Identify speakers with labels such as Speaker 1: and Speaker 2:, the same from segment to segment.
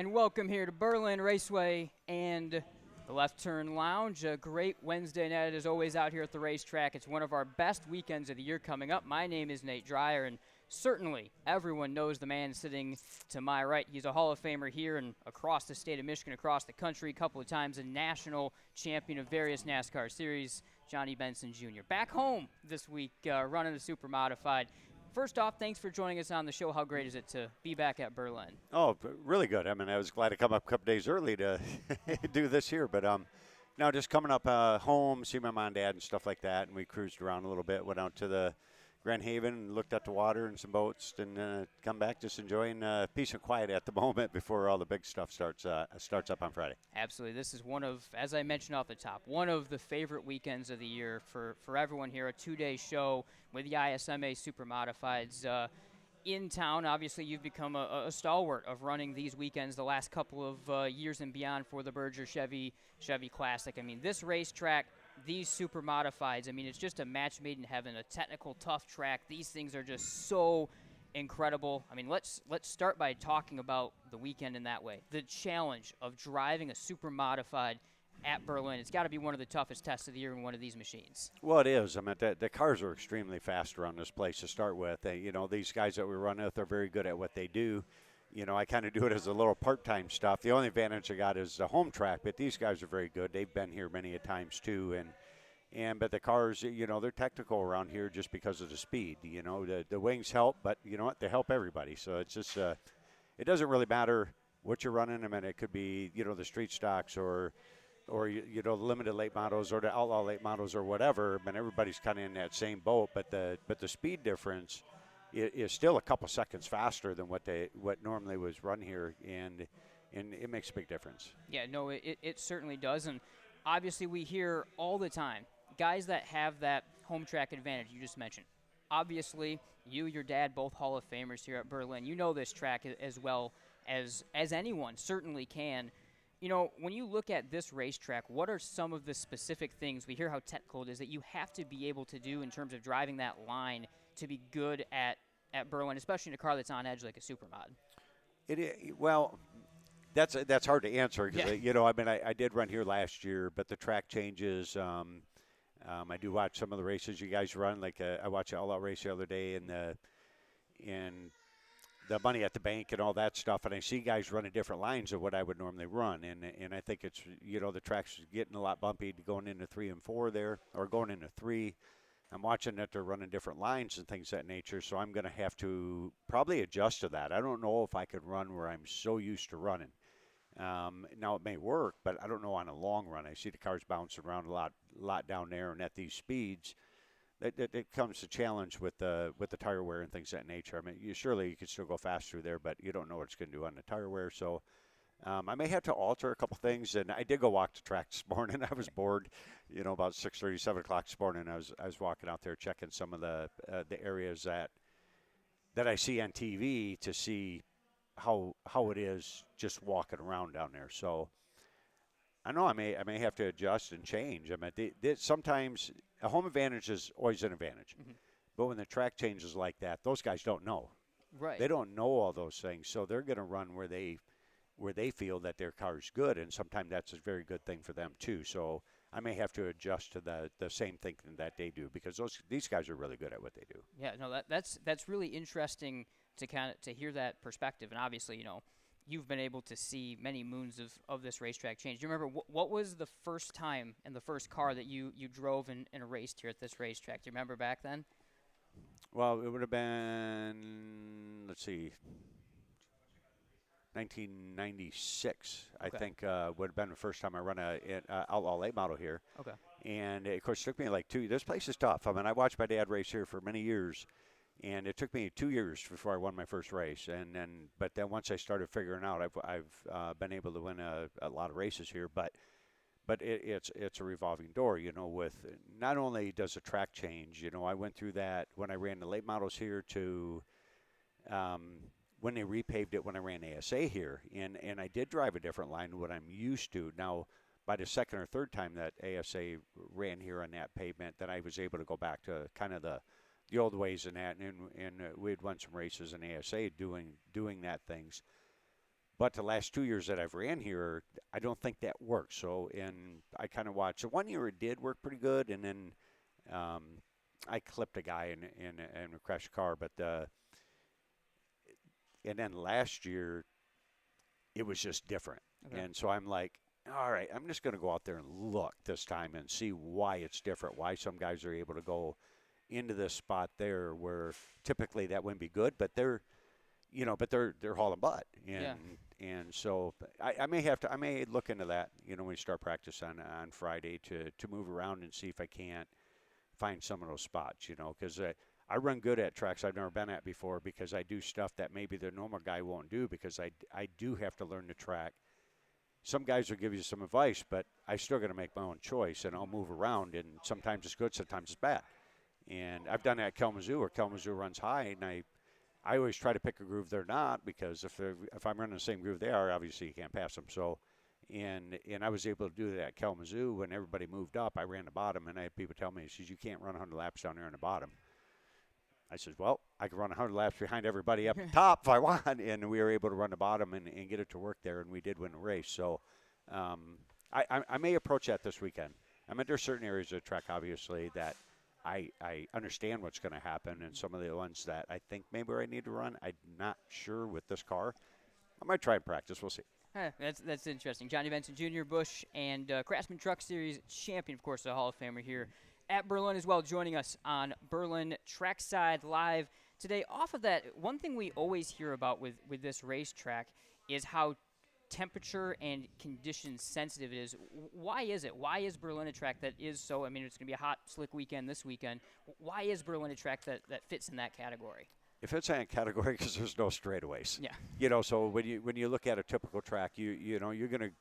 Speaker 1: and welcome here to Berlin Raceway and the Left Turn Lounge. A great Wednesday night as always out here at the racetrack. It's one of our best weekends of the year coming up. My name is Nate Dreyer, and certainly everyone knows the man sitting to my right. He's a Hall of Famer here and across the state of Michigan, across the country, a couple of times a national champion of various NASCAR series, Johnny Benson Jr. Back home this week, running the Supermodified. First off, thanks for joining us on the show. How great is it to be back at Berlin?
Speaker 2: Oh, really good. I mean, I was glad to come up a couple days early to do this here. But now just coming up home, see my mom and dad and stuff like that, and we cruised around a little bit, went out to the Grand Haven and looked at the water and some boats, and come back just enjoying peace and quiet at the moment before all the big stuff starts up on Friday.
Speaker 1: Absolutely. This is one of, as I mentioned off the top, one of the favorite weekends of the year for everyone here, a two-day show with the ISMA Supermodifieds in town. Obviously, you've become a stalwart of running these weekends the last couple of years and beyond for the Berger Chevy Classic. I mean, this racetrack, these Supermodifieds, I mean, it's just a match made in heaven, a technical, tough track. These things are just so incredible. I mean, let's start by talking about the weekend in that way. The challenge of driving a Supermodified at Berlin. It's got to be one of the toughest tests of the year in one of these machines.
Speaker 2: Well, it is. I mean, the cars are extremely fast around this place to start with. These guys that we run with are very good at what they do. I kind of do it as a little part-time stuff. The only advantage I got is the home track, but these guys are very good. They've been here many a times too, but the cars, they're technical around here just because of the speed. The wings help, but you know what? They help everybody. So it's just it doesn't really matter what you're running. I mean, it could be the street stocks or the limited late models or the outlaw late models or whatever. But everybody's kind of in that same boat. But the speed difference is still a couple seconds faster than what normally was run here, and it makes a big difference.
Speaker 1: Yeah, no, it certainly does. And obviously we hear all the time guys that have that home track advantage you just mentioned. Obviously, your dad, both Hall of Famers here at Berlin. You know this track as well as anyone certainly can. When you look at this racetrack, what are some of the specific things, we hear how technical it is, that you have to be able to do in terms of driving that line to be good at Berlin, especially in a car that's on edge like a Supermod?
Speaker 2: Well, that's hard to answer because,
Speaker 1: Yeah.
Speaker 2: I did run here last year, but the track changes. I do watch some of the races you guys run. Like I watched the All Out race the other day and the money at the bank and all that stuff, and I see guys running different lines of what I would normally run, and I think it's the track's getting a lot bumpy going into 3 and 4 there, or going into 3. I'm watching that they're running different lines and things of that nature, so I'm going to have to probably adjust to that. I don't know if I could run where I'm so used to running. Now it may work, but I don't know on a long run. I see the cars bouncing around a lot down there, and at these speeds, it comes to challenge with the tire wear and things of that nature. I mean, you could still go fast through there, but you don't know what it's going to do on the tire wear. So I may have to alter a couple things. And I did go walk the track this morning. I was bored, about 6:30, 7 o'clock this morning. I was walking out there checking some of the areas that I see on TV to see how it is just walking around down there. So I know I may have to adjust and change. I mean, sometimes a home advantage is always an advantage.
Speaker 1: Mm-hmm.
Speaker 2: But when the track changes like that, those guys don't know.
Speaker 1: Right.
Speaker 2: They don't know all those things, so they're going to run where they feel that their car's good, and sometimes that's a very good thing for them too. So I may have to adjust to the same thinking that they do, because these guys are really good at what they do.
Speaker 1: Yeah, no, that's really interesting to hear that perspective. And obviously, you've been able to see many moons of this racetrack change. Do you remember what was the first time and the first car that you drove and raced here at this racetrack? Do you remember back then?
Speaker 2: Well, it would have been, let's see, 1996,
Speaker 1: Okay.
Speaker 2: I think, would have been the first time I run an outlaw late model here.
Speaker 1: Okay.
Speaker 2: And, of course, it took me like 2 – this place is tough. I mean, I watched my dad race here for many years, and it took me 2 years before I won my first race. But then once I started figuring out, I've been able to win a lot of races here. But it's a revolving door, with not only does the track change. I went through that when I ran the late models here to when they repaved it when I ran ASA here. And I did drive a different line than what I'm used to. Now, by the second or third time that ASA ran here on that pavement, then I was able to go back to kind of the old ways in that. And we had won some races in ASA doing that things. But the last 2 years that I've ran here, I don't think that works. So, and I kind of watched. So 1 year it did work pretty good, and then I clipped a guy and crashed a car. But and then last year, it was just different. Okay. And so I'm like, all right, I'm just going to go out there and look this time and see why it's different, why some guys are able to go into this spot there where typically that wouldn't be good, but they're hauling butt. And so I may look into that, when we start practice on Friday to move around and see if I can't find some of those spots, because I run good at tracks I've never been at before because I do stuff that maybe the normal guy won't do because I do have to learn the track. Some guys will give you some advice, but I still got to make my own choice, and I'll move around, and sometimes it's good, sometimes it's bad. And I've done that at Kalamazoo, where Kalamazoo runs high, and I always try to pick a groove they're not, because if I'm running the same groove they are, obviously you can't pass them. So, and I was able to do that at Kalamazoo when everybody moved up. I ran the bottom, and I had people tell me, you can't run 100 laps down there in the bottom. I said, well, I can run 100 laps behind everybody up top if I want, and we were able to run the bottom and get it to work there, and we did win the race. So I may approach that this weekend. I mean, there's certain areas of the track, obviously, that I understand what's going to happen, and some of the ones that I think maybe I need to run, I'm not sure with this car. I might try and practice. We'll see.
Speaker 1: That's interesting. Johnny Benson Jr., Busch, and Craftsman Truck Series champion, of course, the Hall of Famer here at Berlin as well, joining us on Berlin Trackside Live today. Off of that, one thing we always hear about with this racetrack is how temperature and condition sensitive it is. Why is it? Why is Berlin a track that is so, it's going to be a hot, slick weekend this weekend. Why is Berlin a track that fits in that category?
Speaker 2: It fits in that category because there's no straightaways. Yeah. So when you look at a typical track, you're going to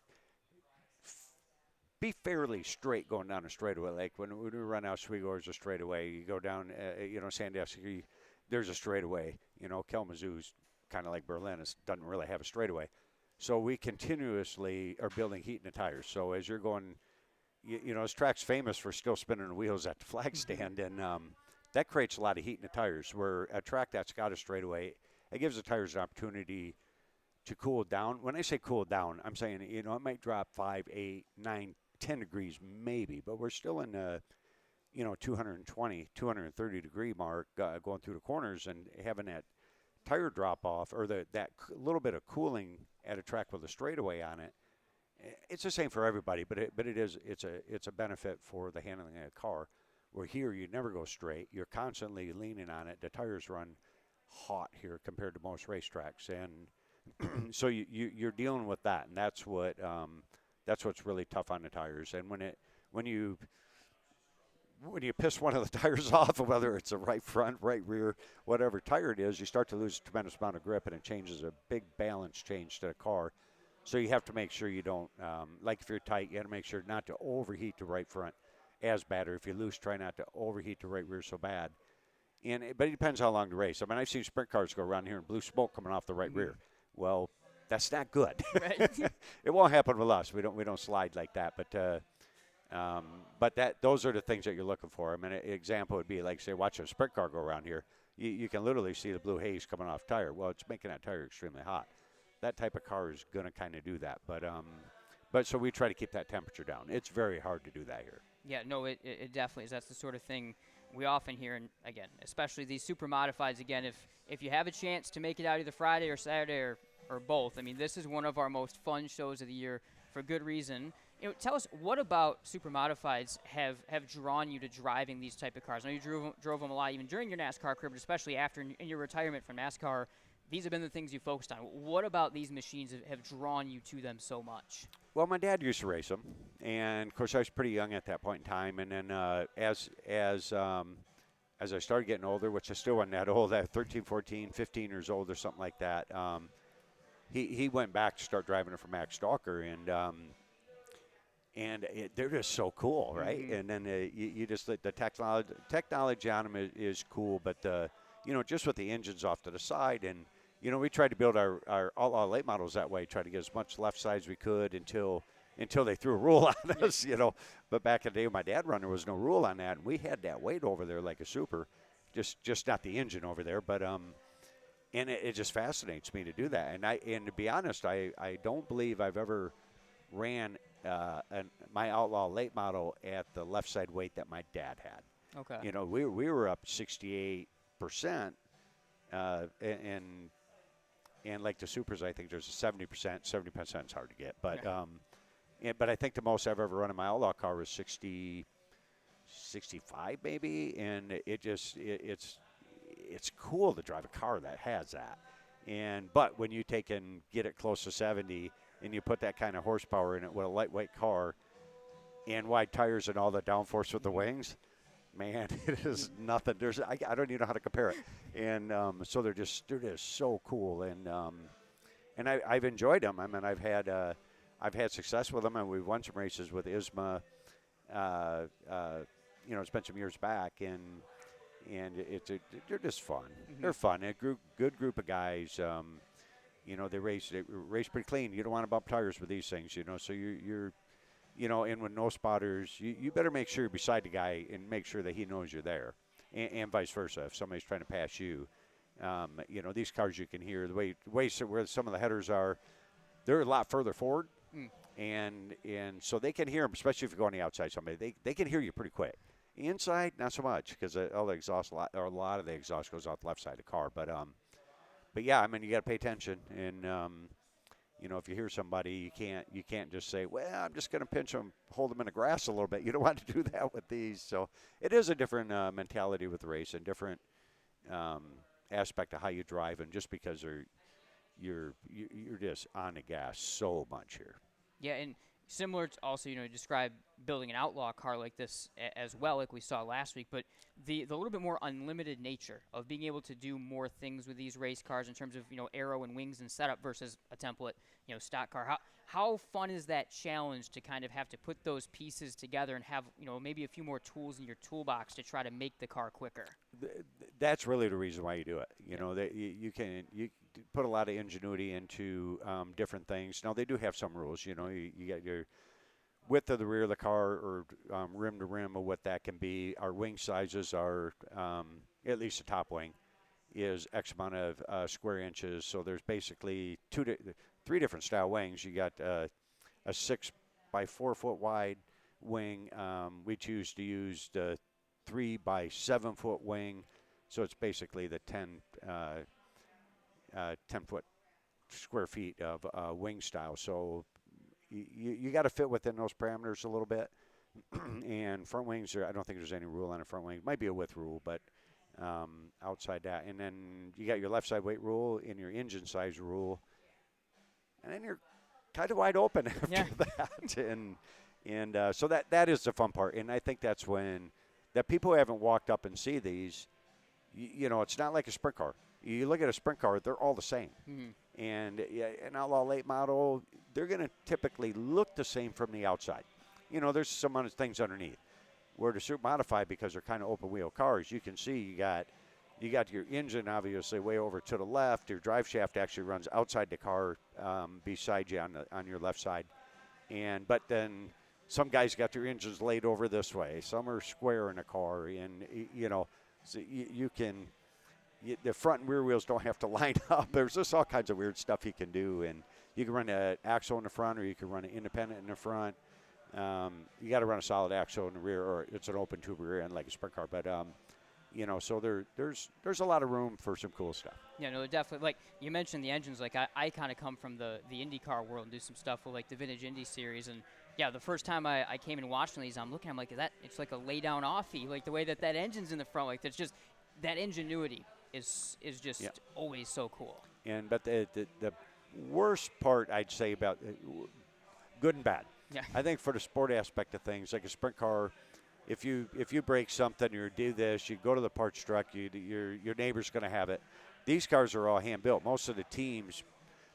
Speaker 2: be fairly straight going down a straightaway. Like when we run out Oswego, there's a straightaway. You go down, Sandusky, there's a straightaway. Kalamazoo's kind of like Berlin. It doesn't really have a straightaway. So we continuously are building heat in the tires. So as you're going, this track's famous for still spinning the wheels at the flag stand, and that creates a lot of heat in the tires. Where a track that's got a straightaway, it gives the tires an opportunity to cool down. When I say cool down, I'm saying, it might drop 5, 8, 9, 10 degrees maybe, but we're still in the 220, 230 degree mark going through the corners, and having that tire drop off or that little bit of cooling at a track with a straightaway on it. It's the same for everybody, but it's a benefit for the handling of a car. Where here you never go straight, you're constantly leaning on it. The tires run hot here compared to most racetracks, and so you're dealing with that, and that's what's really tough on the tires. And when you piss one of the tires off, whether it's a right front, right rear, whatever tire it is, you start to lose a tremendous amount of grip, and it changes a big balance change to the car. So you have to make sure you don't, like if you're tight, you got to make sure not to overheat the right front as bad, or if you're loose, try not to overheat the right rear so bad. But it depends how long the race. I've seen sprint cars go around here and blue smoke coming off the right rear. Well, that's not good. Right. It won't happen with us. We don't slide like that. But those are the things that you're looking for. An example would be like, say, watch a sprint car go around here. You can literally see the blue haze coming off tire. Well, it's making that tire extremely hot. That type of car is going to kind of do that. But so we try to keep that temperature down. It's very hard to do that here.
Speaker 1: Yeah, no, it definitely is. That's the sort of thing we often hear, and again, especially these Supermodifieds. Again, if you have a chance to make it out either Friday or Saturday or both, this is one of our most fun shows of the year for good reason. Tell us, what about Supermodifieds have drawn you to driving these type of cars? I know you drove them a lot even during your NASCAR career, but especially after in your retirement from NASCAR. These have been the things you focused on. What about these machines have drawn you to them so much?
Speaker 2: Well, my dad used to race them, and of course I was pretty young at that point in time. And then as I started getting older, which I still wasn't that old, at 13, 14, 15 years old or something like that, he went back to start driving it for Max Stalker, and they're just so cool, right? Mm-hmm. And then you just the technology on them is cool, but just with the engines off to the side, and we tried to build our all late models that way, try to get as much left side as we could until they threw a rule on us, But back in the day when my dad ran, there was no rule on that, and we had that weight over there like a super, just not the engine over there. But and it just fascinates me to do that. And to be honest, I don't believe I've ever ran my Outlaw late model at the left side weight that my dad had.
Speaker 1: Okay.
Speaker 2: You know, we were up 68%, and like the supers, I think there's a 70%. 70% is hard to get, but but I think the most I've ever run in my Outlaw car was 60, 65 maybe, and it's cool to drive a car that has that. But when you take and get it close to 70 and you put that kind of horsepower in it with a lightweight car and wide tires and all the downforce with the wings, man, it is nothing. I don't even know how to compare it. And so they're just so cool. And I've enjoyed them. I mean, I've had success with them, and we've won some races with ISMA. It's been some years back, and they're just fun. Mm-hmm. They're fun. A good group of guys. They race pretty clean. You don't want to bump tires with these things, So you're and with no spotters, you better make sure you're beside the guy and make sure that he knows you're there, and vice versa. If somebody's trying to pass you, these cars you can hear the way where some of the headers are, they're a lot further forward, and so they can hear them, especially if you go on the outside. Somebody they can hear you pretty quick. Inside, not so much, because all the exhaust, or a lot of the exhaust goes off the left side of the car. But yeah, I mean, you got to pay attention, and if you hear somebody, you can't just say, well, I'm just going to pinch them, hold them in the grass a little bit. You don't want to do that with these. So it is a different mentality with the race, and different aspect of how you drive, and just because you're just on the gas so much here.
Speaker 1: Yeah, and similar to also, describe building an outlaw car like this as well, like we saw last week, but the little bit more unlimited nature of being able to do more things with these race cars in terms of, aero and wings and setup versus a template, stock car. How fun is that challenge to kind of have to put those pieces together and have, maybe a few more tools in your toolbox to try to make the car quicker?
Speaker 2: That's really the reason why you do it. That you put a lot of ingenuity into different things. Now, they do have some rules. You got your width of the rear of the car, or rim to rim, of what that can be. Our wing sizes are, at least the top wing, is X amount of square inches. So there's basically three different style wings. You got a 6 by 4 foot wide wing. We choose to use the 3 by 7 foot wing. So it's basically the 10 foot square feet of wing style. So you got to fit within those parameters a little bit. And front wings, I don't think there's any rule on a front wing. It might be a width rule, but outside that. And then you got your left side weight rule and your engine size rule. And then you're kind of wide open after that. And so that is the fun part. And I think that's when that people who haven't walked up and see these, it's not like a sprint car. You look at a sprint car, they're all the same. Mm-hmm. And an Outlaw late model, they're going to typically look the same from the outside. There's some other things underneath. Where the Supermodified, because they're kind of open wheel cars, you can see you got your engine obviously way over to the left. Your drive shaft actually runs outside the car, beside you on your left side. But then some guys got their engines laid over this way. Some are square in the car, and so you can. The front and rear wheels don't have to line up. There's just all kinds of weird stuff you can do, and you can run an axle in the front, or you can run an independent in the front. You got to run a solid axle in the rear, or it's an open tube rear end like a sprint car. But so there's a lot of room for some cool stuff.
Speaker 1: Yeah, no, definitely. Like you mentioned the engines. Like I kind of come from the IndyCar world and do some stuff with like the vintage Indy series, and yeah, the first time I came and watched these, I'm looking, I'm like, it's like a lay down offie, like the way that engine's in the front, like that's just that ingenuity is just always so cool.
Speaker 2: But the worst part, I'd say, about good and bad.
Speaker 1: Yeah.
Speaker 2: I think for the sport aspect of things, like a sprint car, if you break something or do this, you go to the parts truck, your neighbor's going to have it. These cars are all hand built. Most of the teams,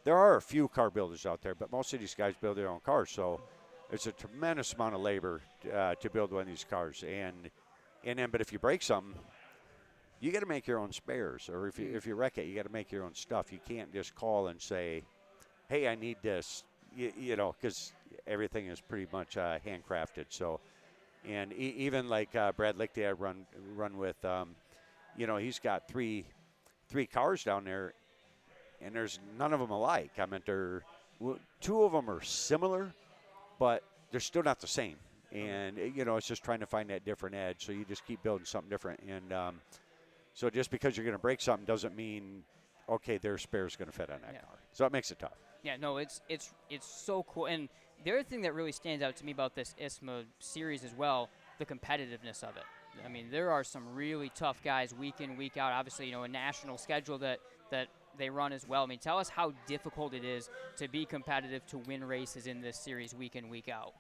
Speaker 2: there are a few car builders out there, but most of these guys build their own cars. So it's a tremendous amount of labor to build one of these cars. But if you break something, you got to make your own spares, or if you wreck it, you got to make your own stuff. You can't just call and say, "Hey, I need this," because everything is pretty much handcrafted. So, and even like Brad Lichty, I run with, he's got three cars down there, and there's none of them alike. I mean, two of them are similar, but they're still not the same. And, it's just trying to find that different edge. So you just keep building something different. And so just because you're going to break something doesn't mean, okay, their spare is going to fit on that car. So it makes it tough.
Speaker 1: Yeah, no, it's so cool. And the other thing that really stands out to me about this ISMA series as well, the competitiveness of it. I mean, there are some really tough guys week in, week out. Obviously, a national schedule that they run as well. I mean, tell us how difficult it is to be competitive, to win races in this series week in, week out.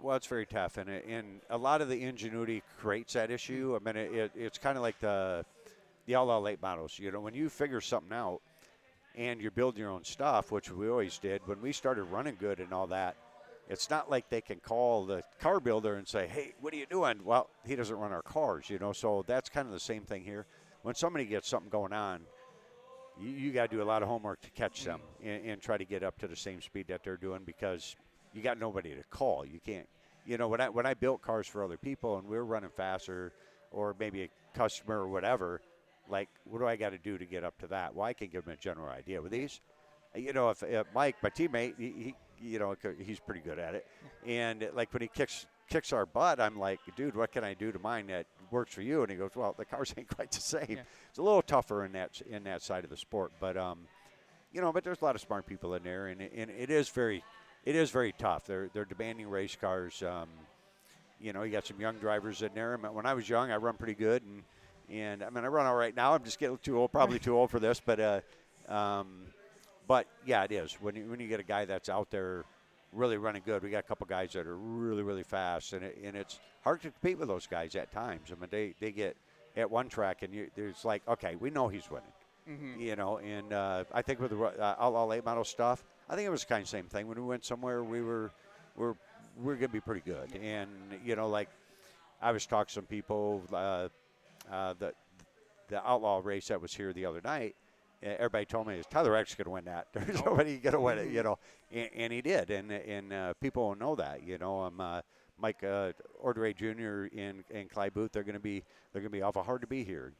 Speaker 2: Well, it's very tough, and a lot of the ingenuity creates that issue. I mean, it's kind of like the outlaw late models. When you figure something out and you're building your own stuff, which we always did, when we started running good and all that, it's not like they can call the car builder and say, hey, what are you doing? Well, he doesn't run our cars, so that's kind of the same thing here. When somebody gets something going on, you got to do a lot of homework to catch them and try to get up to the same speed that they're doing, because you got nobody to call. You can't, when I built cars for other people and we were running faster, or maybe a customer or whatever, like, what do I got to do to get up to that? Well, I can give them a general idea. With these, if Mike, my teammate, he's pretty good at it. And like when he kicks our butt, I'm like, dude, what can I do to mine that works for you? And he goes, well, the cars ain't quite the same. Yeah. It's a little tougher in that side of the sport, but but there's a lot of smart people in there, and it is very tough. They're demanding race cars. You got some young drivers in there. When I was young, I run pretty good, and I mean, I run all right now. I'm just getting too old, probably too old for this, but yeah, it is. When you get a guy that's out there really running good, we got a couple guys that are really, really fast, and it's hard to compete with those guys at times. I mean, they get at one track, and there's like, okay, we know he's winning. And I think with the outlaw late model stuff, I think it was kind of the same thing. When we went somewhere, we're going to be pretty good. And, like I was talking to some people, the outlaw race that was here the other night, everybody told me, Tyler X going to win that. There's nobody going to win it, and he did. And people will know that, Mike Ordray Jr. and Clyde Booth, they're going to be awful hard to be here.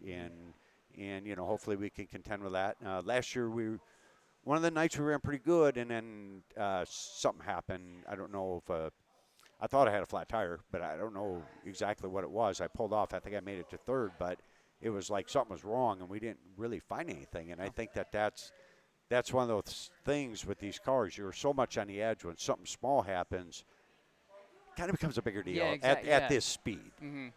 Speaker 2: And hopefully we can contend with that. Last year, one of the nights we ran pretty good, and then something happened. I don't know if I thought I had a flat tire, but I don't know exactly what it was. I pulled off. I think I made it to third, but it was like something was wrong, and we didn't really find anything. And I think that's one of those things with these cars. You're so much on the edge when something small happens. Kind of becomes a bigger deal at this speed. I mean,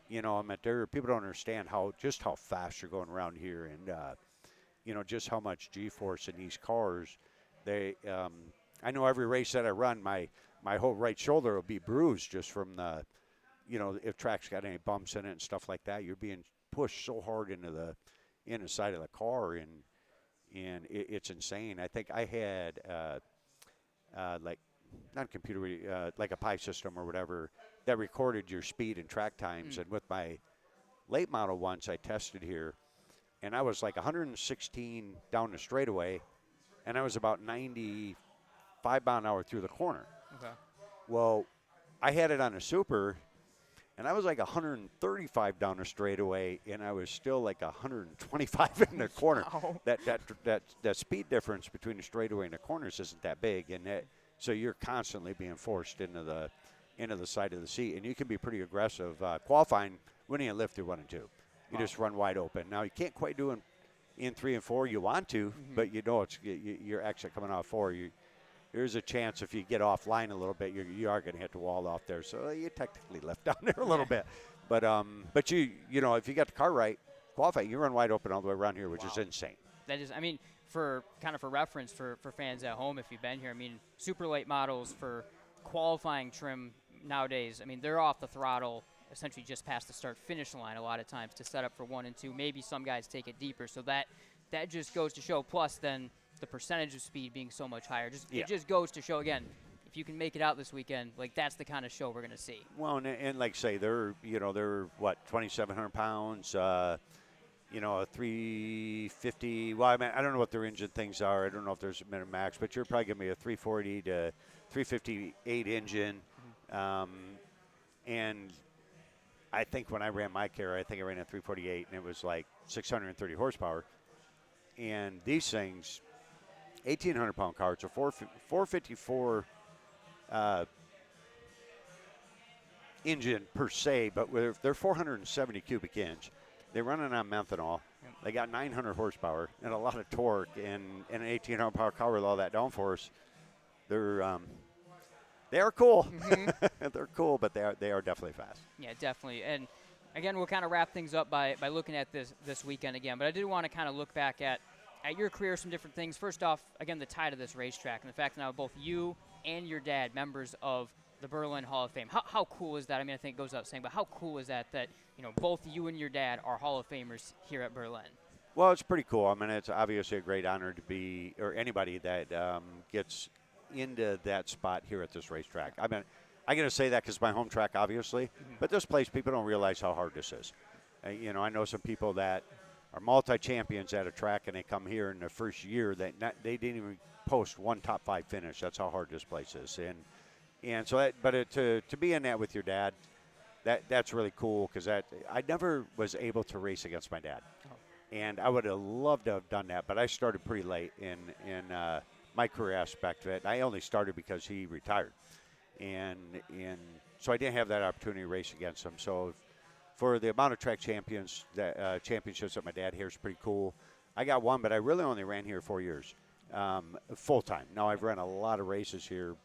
Speaker 2: people don't understand how fast you're going around here, and just how much G-force in these cars. I know every race that I run, my whole right shoulder will be bruised just from the, if track's got any bumps in it and stuff like that. You're being pushed so hard into the side of the car, and it's insane. I think I had not a computer, like a Pi system or whatever, that recorded your speed and track times. And with my late model ones I tested here, and I was like 116 down the straightaway, and I was about 95 mile an hour through the corner.
Speaker 1: Okay.
Speaker 2: Well, I had it on a Super, and I was like 135 down the straightaway, and I was still like 125 in the corner.
Speaker 1: Wow.
Speaker 2: That speed difference between the straightaway and the corners isn't that big, and so you're constantly being forced into the side of the seat, and you can be pretty aggressive. Qualifying, winning a lift through 1 and 2, you just run wide open. Now you can't quite do in 3 and 4. You want to, but you're actually coming off 4. There's a chance if you get offline a little bit, you are going to hit the wall off there. So you technically left down there a little bit, but if you got the car right, qualifying, you run wide open all the way around here, which is insane.
Speaker 1: That is, I mean, for reference for fans at home, if you've been here, I mean, super late models for qualifying trim nowadays, I mean, they're off the throttle essentially just past the start-finish line a lot of times to set up for 1 and 2. Maybe some guys take it deeper, so that just goes to show. Plus, then the percentage of speed being so much higher, it just goes to show again. If you can make it out this weekend, like that's the kind of show we're going to see.
Speaker 2: Well, and like say they're what, 2,700 pounds. 350. Well, I mean, I don't know what their engine things are. I don't know if there's a minimum max, but you're probably going to be a 340 to 358 engine. And I think when I ran my car, I think I ran a 348, and it was like 630 horsepower. And these things, 1,800-pound car. It's a 454 engine per se, but they're 470 cubic inch. They run it on methanol.
Speaker 1: Yep.
Speaker 2: They got 900 horsepower and a lot of torque, and an 1,800-pound car with all that downforce. They are cool.
Speaker 1: Mm-hmm.
Speaker 2: They're cool, but they are definitely fast.
Speaker 1: Yeah, definitely. And again, we'll kind of wrap things up by looking at this weekend again. But I did want to kind of look back at your career, some different things. First off, again, the tie to this racetrack and the fact that now both you and your dad members of the Berlin Hall of Fame. How cool is that? I mean, I think it goes without saying, but how cool is that both you and your dad are Hall of Famers here at Berlin?
Speaker 2: Well, it's pretty cool. I mean, it's obviously a great honor to be, or anybody that gets into that spot here at this racetrack. I mean, I'm going to say that because it's my home track, obviously, but this place, people don't realize how hard this is. I know some people that are multi-champions at a track, and they come here in the first year they didn't even post one top 5 finish. That's how hard this place is. And so, to be in that with your dad, that's really cool because I never was able to race against my dad, and I would have loved to have done that. But I started pretty late in my career aspect of it. I only started because he retired, and so I didn't have that opportunity to race against him. So, for the amount of track championships that my dad here is pretty cool. I got one, but I really only ran here 4 years. Full time. Now I've run a lot of races here,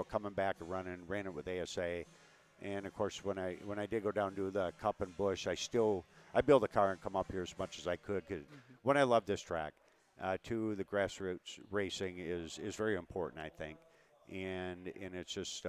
Speaker 2: coming back and ran it with ASA. And of course, when I did go down to the Cup and Busch, I built a car and come up here as much as I could. 'Cause when I love this track, the grassroots racing is very important, I think. And it's just,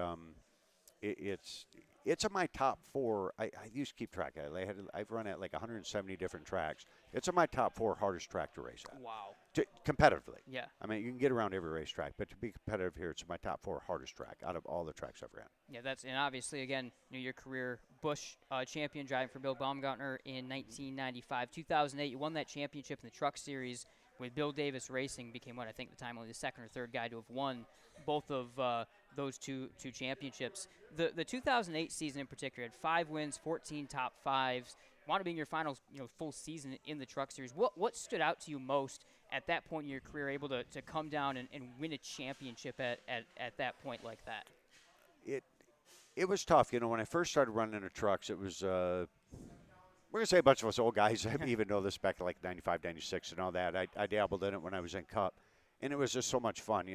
Speaker 2: it's in my top 4. I used to keep track of it. I've run at like 170 different tracks. It's in my top 4 hardest track to race at.
Speaker 1: Wow.
Speaker 2: Competitively.
Speaker 1: Yeah.
Speaker 2: I mean, you can get around every racetrack, but to be competitive here, it's my top 4 hardest track out of all the tracks I've ran.
Speaker 1: Yeah, and obviously, again, your career, Busch champion driving for Bill Baumgartner in 1995. 2008, you won that championship in the Truck Series with Bill Davis Racing, became I think at the time only the second or third guy to have won both of those two championships. The 2008 season in particular had 5 wins, 14 top 5s. Want to be in your final full season in the Truck Series. What stood out to you most at that point in your career, able to come down and win a championship at that point like that?
Speaker 2: It was tough. When I first started running the trucks, it was we're going to say a bunch of us old guys even know this back to like 95, 96 and all that. I dabbled in it when I was in Cup, and it was just so much fun,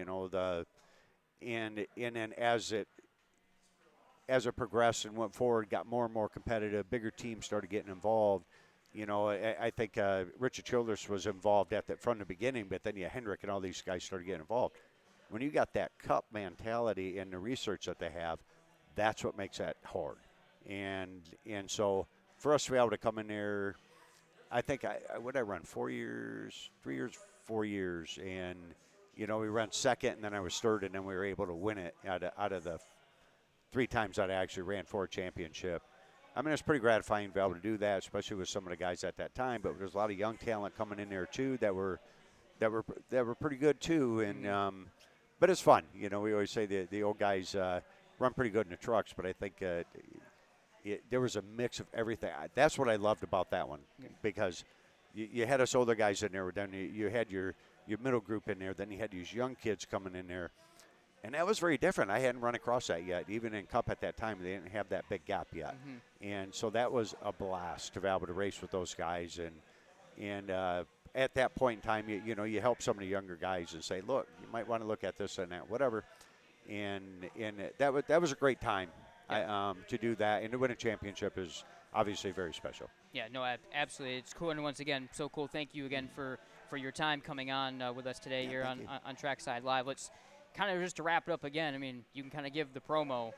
Speaker 2: and then as it progressed and went forward, got more and more competitive, bigger teams started getting involved. I think Richard Childress was involved from the beginning, but then Hendrick and all these guys started getting involved. When you got that Cup mentality and the research that they have, that's what makes that hard. And so for us to be able to come in there, I think I run 4 years, 3 years, 4 years, and we ran second, and then I was third, and then we were able to win it out of the 3 times that I actually ran for a championship. I mean, it's pretty gratifying to be able to do that, especially with some of the guys at that time. But there's a lot of young talent coming in there too that were pretty good too. And but it's fun. We always say the old guys run pretty good in the trucks, but I think there was a mix of everything. That's what I loved about that one, because you had us older guys in there. Then you had your middle group in there. Then you had these young kids coming in there. And that was very different. I hadn't run across that yet. Even in Cup at that time, they didn't have that big gap yet. And so that was a blast to be able to race with those guys. And at that point in time, you help some of the younger guys and say, look, you might want to look at this and that, whatever. And that was a great time to do that. And to win a championship is obviously very special.
Speaker 1: Yeah, no, absolutely. It's cool. And once again, so cool. Thank you again for your time coming on with us today here on Trackside Live. Let's kind of just to wrap it up again. I mean, you can kind of give the promo.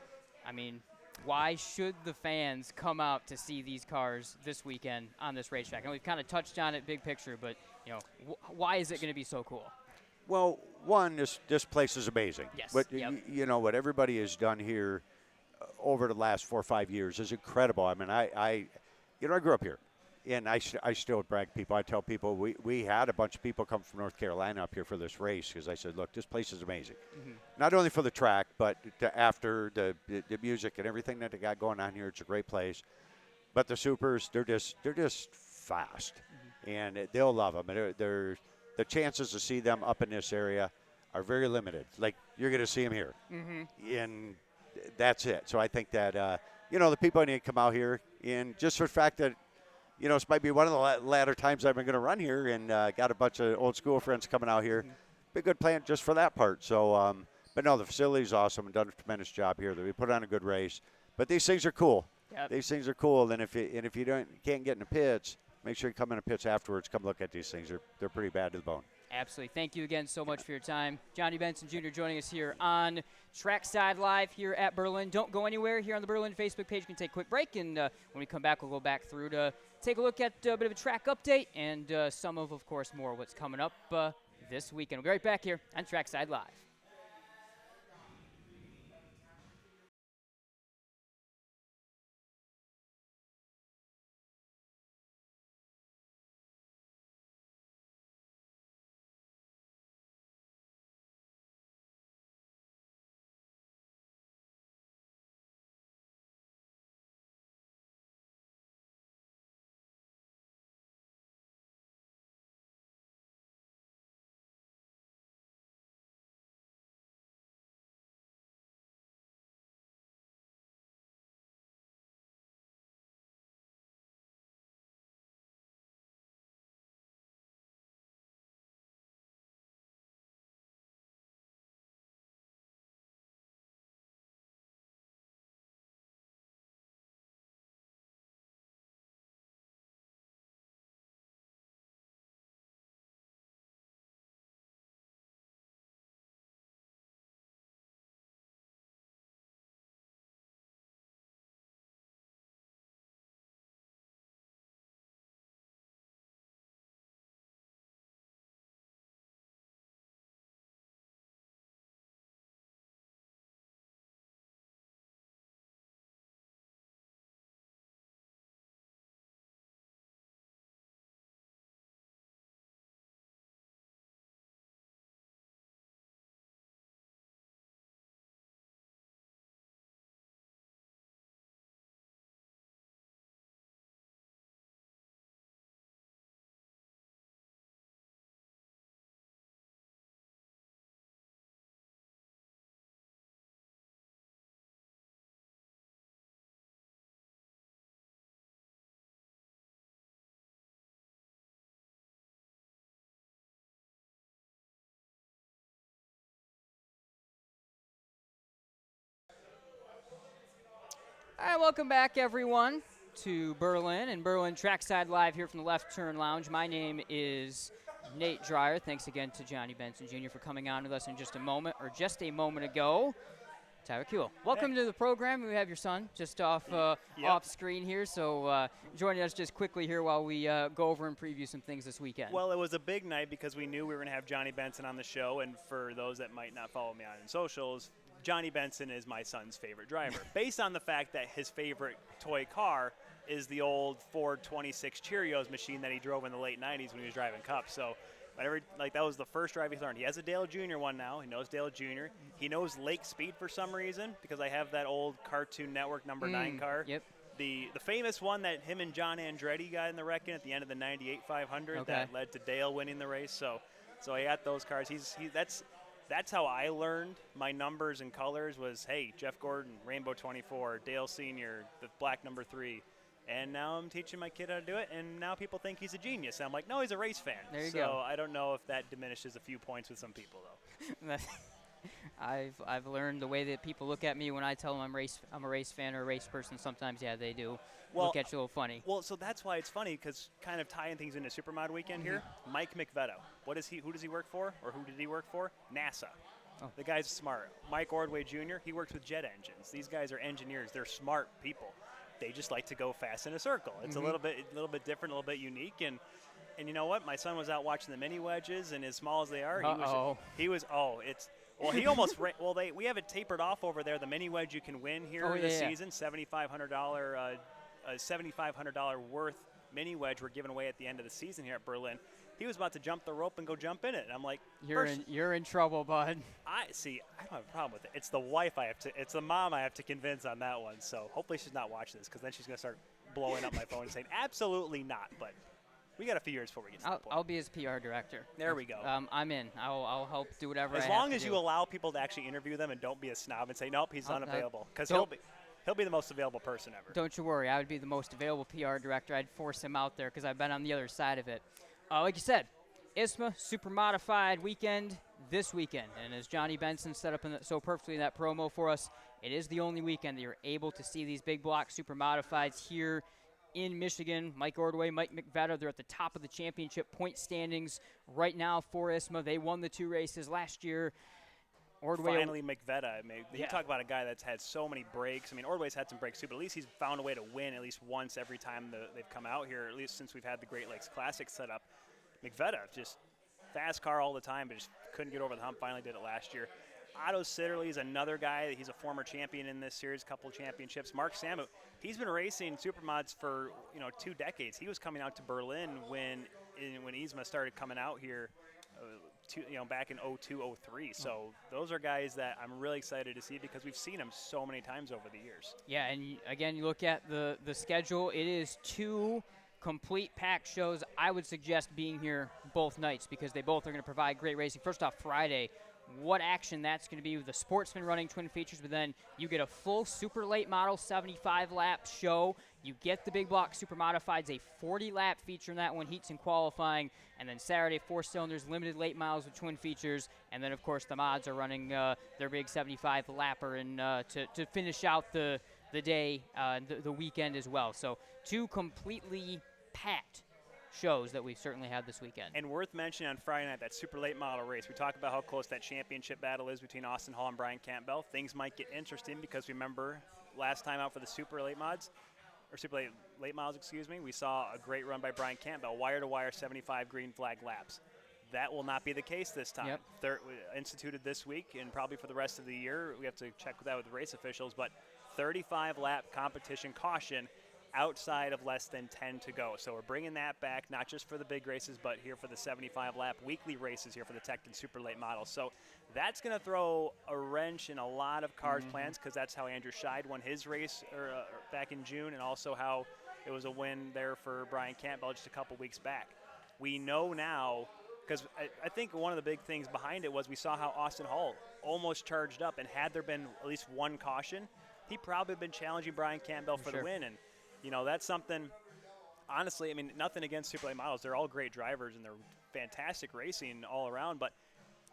Speaker 1: I mean, why should the fans come out to see these cars this weekend on this racetrack? And we've kind of touched on it big picture, but, why is it going to be so cool?
Speaker 2: Well, one, this place is amazing.
Speaker 1: Yes.
Speaker 2: What, what everybody has done here over the last 4 or 5 years is incredible. I mean, I grew up here, and I still brag people. I tell people we had a bunch of people come from North Carolina up here for this race because I said, look, this place is amazing. Not only for the track, but after the music and everything that they got going on here. It's a great place. But the supers, they're just fast, and they'll love them. The chances to see them up in this area are very limited. Like, you're going to see them here. And that's it. So I think that, the people need to come out here. And just for the fact that, this might be one of the latter times I'm going to run here, and got a bunch of old school friends coming out here. Be a good plan just for that part. So, but no, the facility's awesome and done a tremendous job here. We put on a good race. But these things are cool.
Speaker 1: Yep.
Speaker 2: These things are cool. And if you can't get in the pits, make sure you come in the pits afterwards. Come look at these things. They're pretty bad to the bone.
Speaker 1: Absolutely. Thank you again so much for your time. Johnny Benson Jr. joining us here on Trackside Live here at Berlin. Don't go anywhere here on the Berlin Facebook page. We can take a quick break, and when we come back, we'll go back through to take a look at a bit of a track update and some of course, more what's coming up this weekend. We'll be right back here on Trackside Live. All right, welcome back, everyone, to Berlin and Berlin Trackside Live here from the Left Turn Lounge. My name is Nate Dreyer. Thanks again to Johnny Benson Jr. for coming on with us in just a moment ago. Tyler Kuehl, welcome to the program. We have your son just off screen here, so joining us just quickly here while we go over and preview some things this weekend.
Speaker 3: Well, it was a big night because we knew we were going to have Johnny Benson on the show, and for those that might not follow me on socials, Johnny Benson is my son's favorite driver, based on the fact that his favorite toy car is the old Ford 26 Cheerios machine that he drove in the late 90s when he was driving Cup. So that was the first drive he learned. He has a Dale Jr. one now. He knows Dale Jr. He knows Lake Speed for some reason because I have that old Cartoon Network number 9 car.
Speaker 1: Yep.
Speaker 3: The famous one that him and John Andretti got in the wreck in at the end of the 98 500 that led to Dale winning the race. So he got those cars. That's how I learned my numbers and colors was, hey, Jeff Gordon, Rainbow 24, Dale Sr., the black number 3. And now I'm teaching my kid how to do it, and now people think he's a genius. And I'm like, no, he's a race fan.
Speaker 1: There you
Speaker 3: so
Speaker 1: go.
Speaker 3: I don't know if that diminishes a few points with some people, though.
Speaker 1: I've learned the way that people look at me when I tell them I'm a race fan or a race person. Sometimes, they do look at you a little funny.
Speaker 3: Well, so that's why it's funny because kind of tying things into SuperMod weekend here. Mike McVetto, who does he work for, or who did he work for? NASA. Oh. The guy's smart. Mike Ordway Jr., he works with jet engines. These guys are engineers. They're smart people. They just like to go fast in a circle. It's a little bit different, a little bit unique, and you know what? My son was out watching the mini wedges, and as small as they are, he was. He almost we have it tapered off over there. The mini wedge you can win here this season, $7,500 worth mini wedge we're giving away at the end of the season here at Berlin. He was about to jump the rope and go jump in it. And I'm like,
Speaker 1: you're in trouble, bud.
Speaker 3: I don't have a problem with it. It's the wife it's the mom I have to convince on that one. So hopefully she's not watching this because then she's going to start blowing up my phone and saying, absolutely not. But We got a few years before we get to that point.
Speaker 1: I'll be his PR director.
Speaker 3: There we go.
Speaker 1: I'm in. I'll help do whatever.
Speaker 3: As long as you allow people to actually interview them and don't be a snob and say, nope, he's unavailable, because he'll be the most available person ever.
Speaker 1: Don't you worry. I would be the most available PR director. I'd force him out there because I've been on the other side of it. Like you said, ISMA Supermodified weekend this weekend. And as Johnny Benson set up so perfectly in that promo for us, it is the only weekend that you're able to see these big block Supermodifieds here in Michigan. Mike Ordway, Mike McVetta, they're at the top of the championship point standings right now for ISMA. They won the 2 races last year. Ordway
Speaker 3: Finally, McVetta. You talk about a guy that's had so many breaks. I mean, Ordway's had some breaks too, but at least he's found a way to win at least once every time they've come out here, at least since we've had the Great Lakes Classic set up. McVetta, just fast car all the time, but just couldn't get over the hump. Finally did it last year. Otto Sitterly is another guy. He's a former champion in this series, a couple of championships. Mark Samu, he's been racing Supermods for 2 decades. He was coming out to Berlin when ISMA started coming out here, back in 02, 03. So those are guys that I'm really excited to see because we've seen them so many times over the years.
Speaker 1: Yeah, and again, you look at the schedule. It is 2 complete packed shows. I would suggest being here both nights because they both are going to provide great racing. First off, Friday, what action that's going to be with the Sportsman running twin features, but then you get a full super late model 75-lap show. You get the big block Supermodifieds, a 40-lap feature in that one, heats and qualifying, and then Saturday 4 cylinders, limited late miles with twin features, and then of course the mods are running their big 75-lapper and to finish out the day, the weekend as well. So 2 completely packed shows that we've certainly had this weekend.
Speaker 3: And worth mentioning on Friday night, that super late model race. We talked about how close that championship battle is between Austin Hall and Brian Campbell. Things might get interesting because remember last time out for the super late mods, or super late miles, we saw a great run by Brian Campbell, wire-to-wire 75 green flag laps. That will not be the case this time.
Speaker 1: Yep.
Speaker 3: Instituted this week and probably for the rest of the year. We have to check that with the race officials, but 35-lap competition caution outside of less than 10 to go. So we're bringing that back, not just for the big races, but here for the 75-lap weekly races here for the Tech and Super Late models. So that's going to throw a wrench in a lot of cars' plans because that's how Andrew Scheid won his race back in June, and also how it was a win there for Brian Campbell just a couple weeks back. We know now, because I think one of the big things behind it was we saw how Austin Hall almost charged up, and had there been at least one caution, he probably been challenging Brian Campbell for the win. And that's something, honestly, I mean, nothing against Super Late models. They're all great drivers, and they're fantastic racing all around. But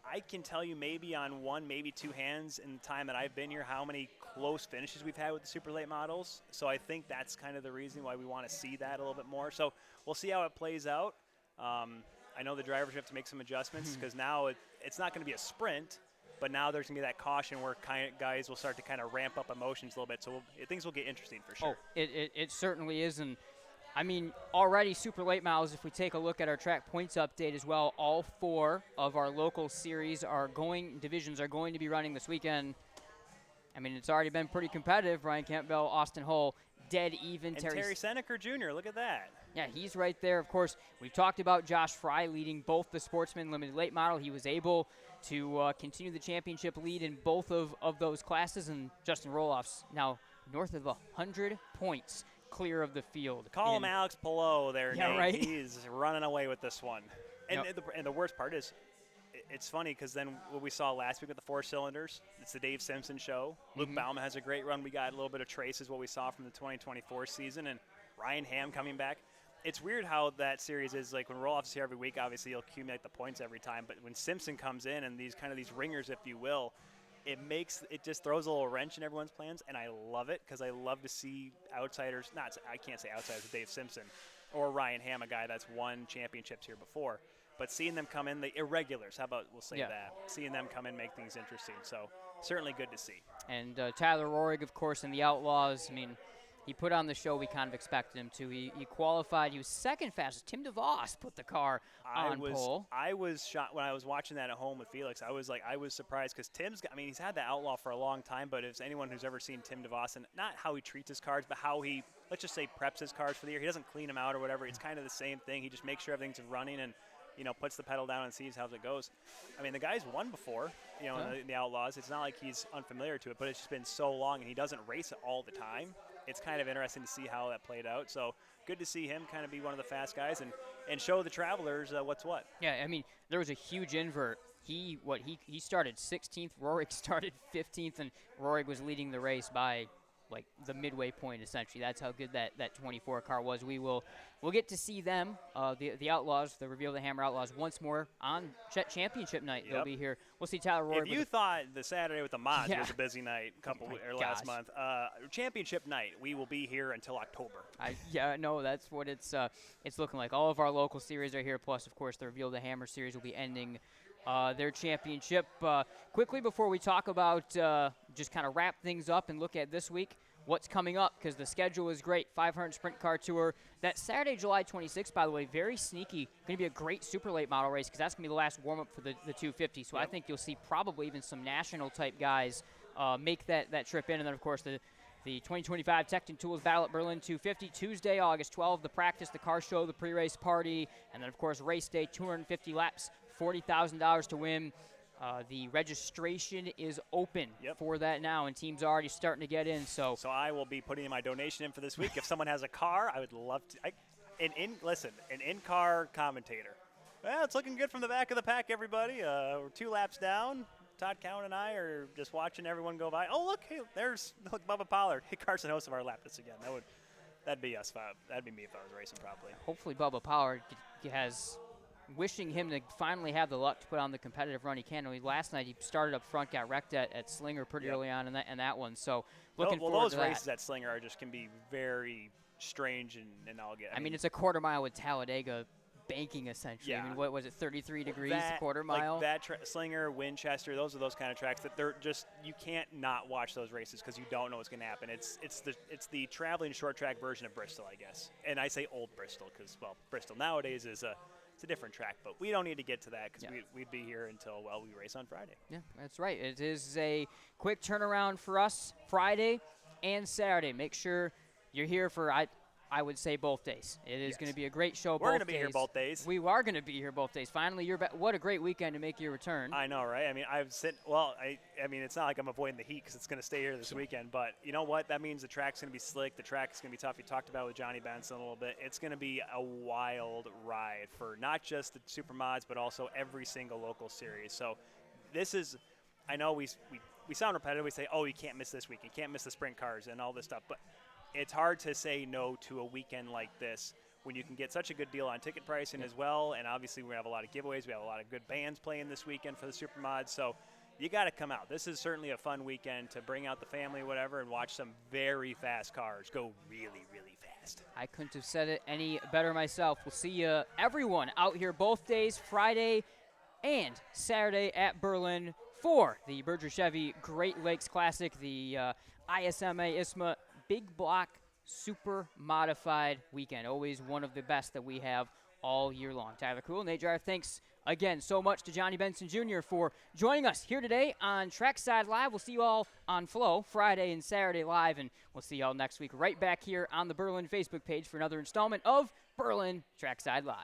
Speaker 3: I can tell you maybe on 1, maybe 2 hands in the time that I've been here how many close finishes we've had with the Super Late models. So I think that's kind of the reason why we want to see that a little bit more. So we'll see how it plays out. I know the drivers have to make some adjustments because now it's not going to be a sprint. But now there's going to be that caution where guys will start to kind of ramp up emotions a little bit. So things will get interesting for sure.
Speaker 1: Oh, it certainly is. And, I mean, already super late miles, if we take a look at our track points update as well, all 4 of our local series divisions are going to be running this weekend. I mean, it's already been pretty competitive. Brian Campbell, Austin Hall, dead even.
Speaker 3: And Terry Seneker Jr., look at that.
Speaker 1: Yeah, he's right there. Of course, we've talked about Josh Fry leading both the Sportsman Limited Late Model. He was able to continue the championship lead in both of those classes, and Justin Roloff's now north of 100 points clear of the field.
Speaker 3: Call him Alex Palou there,
Speaker 1: yeah,
Speaker 3: Nate.
Speaker 1: Right?
Speaker 3: He's running away with this one. And, and the worst part is, it's funny because then what we saw last week with the 4 cylinders, it's the Dave Simpson show. Luke Bauma has a great run. We got a little bit of traces what we saw from the 2024 season, and Ryan Hamm coming back. It's weird how that series is. Like when Roloff's here every week, obviously he'll accumulate the points every time. But when Simpson comes in and these ringers, if you will, it just throws a little wrench in everyone's plans. And I love it because I love to see outsiders. I can't say outsiders with Dave Simpson or Ryan Hamm, a guy that's won championships here before. But seeing them come in, the irregulars, how about we'll say that? Seeing them come in make things interesting. So certainly good to see.
Speaker 1: And Tyler Rohrig, of course, in the Outlaws. I mean, he put on the show we kind of expected him to. He qualified. He was second fastest. Tim DeVos put the car on pole.
Speaker 3: I was shocked when I was watching that at home with Felix. I was surprised because he's had the Outlaw for a long time, but if anyone who's ever seen Tim DeVos, and not how he treats his cars, but how he, let's just say, preps his cars for the year. He doesn't clean them out or whatever. It's kind of the same thing. He just makes sure everything's running and, puts the pedal down and sees how it goes. I mean, the guy's won before, in the Outlaws. It's not like he's unfamiliar to it, but it's just been so long, and he doesn't race it all the time. it's kind of interesting to see how that played out. So good to see him kind of be one of the fast guys and show the Travelers what's what.
Speaker 1: Yeah, I mean, there was a huge invert. He started 16th, Rorik started 15th, and Rorik was leading the race by like the midway point, essentially. That's how good that 24 car was. We'll get to see them, the Outlaws, the Reveal the Hammer Outlaws, once more on championship night. They'll be here. We'll see Tyler Rorik.
Speaker 3: If you thought the Saturday with the mods was a busy night last month, championship night, we will be here until October.
Speaker 1: That's what it's looking like. All of our local series are here, plus, of course, the Reveal the Hammer series will be ending their championship. Quickly, before we talk about just kind of wrap things up and look at this week, what's coming up, because the schedule is great. 500 Sprint Car Tour. That Saturday, July 26th, by the way, very sneaky. Going to be a great super late model race, because that's going to be the last warm-up for the 250. So I think you'll see probably even some national-type guys make that trip in. And then, of course, the 2025 Tech Tools Battle at Berlin 250, Tuesday, August 12th, the practice, the car show, the pre-race party, and then, of course, race day, 250 laps, $40,000 to win. The registration is open for that now, and teams are already starting to get in. So
Speaker 3: I will be putting my donation in for this week. If someone has a car, I would love to. An in-car commentator. Well, it's looking good from the back of the pack, everybody. We're 2 laps down. Todd Cowan and I are just watching everyone go by. Oh, look, hey, there's Bubba Pollard. Hey, Carson Host of our lap this again. That'd be us. That'd be me if I was racing probably.
Speaker 1: Hopefully Bubba Pollard has – wishing him to finally have the luck to put on the competitive run he can. Last night he started up front, got wrecked at Slinger pretty early on in that one. So looking forward to that.
Speaker 3: Those races at Slinger can be very strange and all get.
Speaker 1: I mean, it's a quarter mile with Talladega banking essentially.
Speaker 3: Yeah.
Speaker 1: I mean, what was it, 33 degrees a quarter mile?
Speaker 3: Like Slinger, Winchester, those are those kind of tracks that they're just, you can't not watch those races because you don't know what's going to happen. It's the traveling short track version of Bristol, I guess. And I say old Bristol because, well, Bristol nowadays is it's a different track, but we don't need to get to that because we'd be here until, we race on Friday.
Speaker 1: Yeah, that's right. It is a quick turnaround for us Friday and Saturday. Make sure you're here for, I would say, both days. It is going to be a great show both days.
Speaker 3: We're going to be here both days.
Speaker 1: We are going to be here both days. Finally, you're back. What a great weekend to make your return.
Speaker 3: I know, right? I mean, I mean, it's not like I'm avoiding the heat because it's going to stay here this weekend, but you know what? That means the track's going to be slick. The track's going to be tough. You talked about it with Johnny Benson a little bit. It's going to be a wild ride for not just the Supermods, but also every single local series. So this is, I know we sound repetitive. We say, oh, you can't miss this week. You can't miss the sprint cars and all this stuff, but it's hard to say no to a weekend like this when you can get such a good deal on ticket pricing as well. And obviously we have a lot of giveaways. We have a lot of good bands playing this weekend for the Supermods. So you got to come out. This is certainly a fun weekend to bring out the family, whatever, and watch some very fast cars go really, really fast.
Speaker 1: I couldn't have said it any better myself. We'll see everyone out here both days, Friday and Saturday at Berlin for the Berger Chevy Great Lakes Classic, the ISMA ISMA Big Block Super Modified weekend. Always one of the best that we have all year long. Tyler Cool, Nate Jar, thanks again so much to Johnny Benson Jr. for joining us here today on Trackside Live. We'll see you all on Flow Friday and Saturday Live, and we'll see you all next week right back here on the Berlin Facebook page for another installment of Berlin Trackside Live.